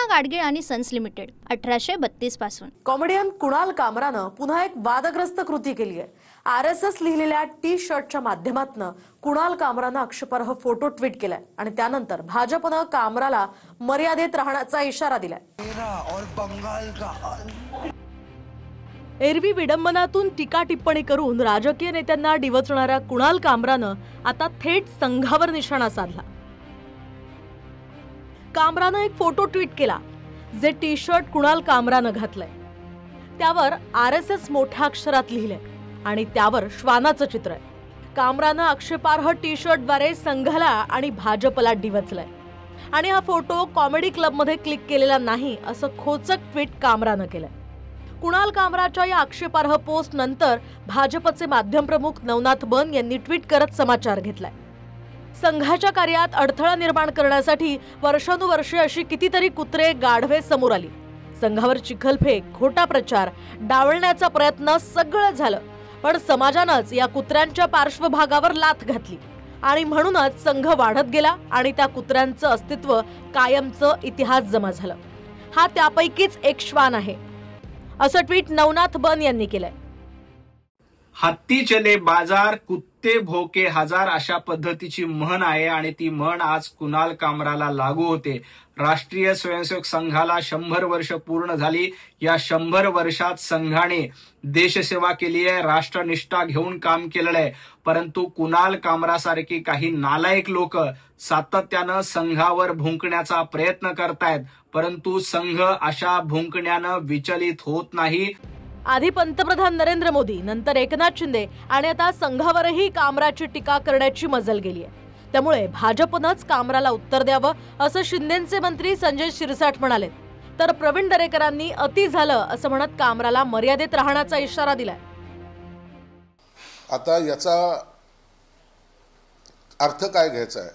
गाडगीळ आणि sons limited 1832 पासून। Comedian Kunal कामरानं पुन्हा एक वादग्रस्त कृती केली आहे। RSS लिहिलेल्या टी शर्टच्या माध्यमातून कुणाल कामरानं आक्षेपार्ह फोटो ट्विट केलाय आणि त्यानंतर भाजपनं कामराला मर्यादेत राहण्याचा इशारा दिलाय। एरवी विडंबनातून टीका टिप्पणी करून राजकीय नेत्यांना डिवचणाऱ्या कुणाल कामरानं आता थेट संघावर निशाणा साधला। कामरानं एक फोटो ट्विट केला जे टी शर्ट कुणाल कामरानं घातलंय। त्यावर RSS मोठ्या अक्षरात लिहिलंय आणि त्यावर श्वानाचं चित्र आहे। कामरानं आक्षेपार्ह टी शर्टद्वारे संघाला आणि भाजपला डिवचलंय आणि हा फोटो कॉमेडी क्लबमध्ये क्लिक केलेला नाही असं खोचक ट्विट कामरानं केलंय। कुणाल कामराच्या या आक्षेपार्ह पोस्ट नंतर भाजपचे माध्यम प्रमुख नवनाथ बन यांनी ट्विट करत समाचार घेतलाय। संघाच्या कार्यात अडथळा निर्माण करण्यासाठी वर्षानुवर्षे अशी कितीतरी कुत्रे गाढवे समोर आली। संघावर चिखलफेक, खोटा प्रचार, डावलण्याचा प्रयत्न सगळं झालं, पण समाजानंच या कुत्र्यांच्या पार्श्वभागावर लाथ घातली आणि म्हणूनच संघ वाढत गेला आणि त्या कुत्र्यांचं अस्तित्व कायमचं इतिहास जमा झालं। हा त्यापैकीच एक श्वान आहे असं ट्विट नवनाथ बन यांनी केलंय। हत्ती चले बाजार, कुत्ते भोके हजार अशा पद्धतीची म्हण आहे आणि ती म्हण आज कुणाल कामराला लागू होते। राष्ट्रीय स्वयंसेवक संघाला 100 वर्ष पूर्ण झाली। या 100 वर्षात संघाने देशसेवा केली आहे, राष्ट्रनिष्ठा घेऊन काम केलेलं आहे, परंतु कुणाल कामरासारखी काही नालायक लोक सातत्यानं संघावर भुंकण्याचा प्रयत्न करतायत, परंतु संघ अशा भुंकण्यानं विचलित होत नाही। आधी पंतप्रधान नरेंद्र मोदी, नंतर एकनाथ शिंदे आणि आता संघावरही कामराची टीका करण्याची मजल गेली आहे। त्यामुळे भाजपनंच कामराला उत्तर द्यावं असं शिंदेचे मंत्री संजय शिरसाट म्हणाले, तर प्रवीण दरेकरांनी अति झालं असं म्हणत कामराला मर्यादेत राहण्याचा इशारा दिलाय। आता याचा अर्थ काय घ्यायचा आहे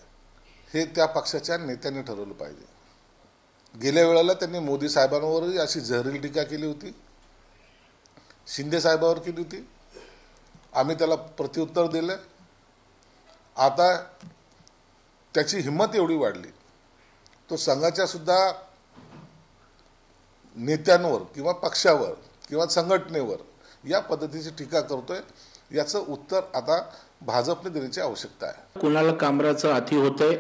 हे त्या पक्षाच्या नेत्यांनी ठरवलं पाहिजे। गेल्या वेळेला त्यांनी मोदी साहेबांवरही अशी जहरीली टीका केली होती, शिंदे साहेबांवर केली होती, आम्ही त्याला प्रत्युत्तर दिलं। आता त्याची हिंमत एवढी वाढली, तो संघाच्या सुद्धा नेत्यांवर किंवा पक्षावर किंवा संघटनेवर या पद्धतीची टीका करतोय। याचं उत्तर आता भाजपने देण्याची आवश्यकता आहे। कुणाल कामराचं अति होतंय,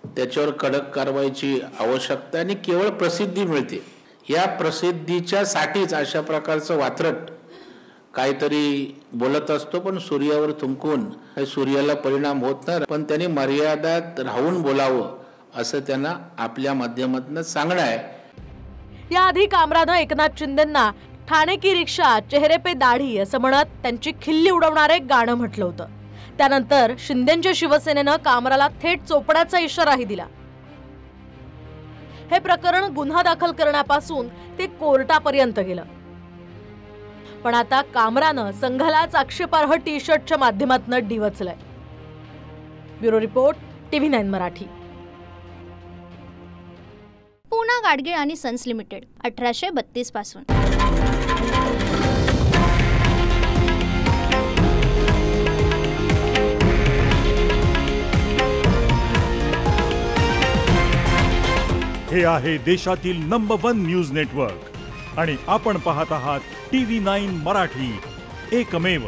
त्याच्यावर कडक कारवाईची आवश्यकता आणि केवळ प्रसिद्धी मिळते। या प्रसिद्धीच्या साठीच अशा प्रकारचं वात्रट काहीतरी बोलत असतो, पण सूर्यावर थुंकून सूर्याला परिणाम होत नाही, पण त्यांनी मर्यादात राहून बोलावं असं त्यांना आपल्या माध्यमातून सांगणं आहे। याआधी कामरानं एकनाथ शिंदेंना ठाणे की रिक्षा चेहरे पे दाढी असं म्हणत त्यांची खिल्ली उडवणारे गाणं म्हटलं होतं। त्यानंतर शिंदेंच्या शिवसेनेनं कामराला थेट चोपण्याचा इशाराही दिला। हे प्रकरण गुन्हा दाखल करण्यापासून ते कोर्टापर्यंत गेलं, पण आता कामरानं संघालाच आक्षेपार्ह टी शर्टच्या माध्यमातून डिवचलंय। Bureau report, TV9 Marathi. Poona Gadgil आणि सन्स लिमिटेड 1832 पासून। हे आहे देशातील नंबर 1 न्यूज नेटवर्क आणि आपण पाहत आहात TV9 मराठी, एकमेव।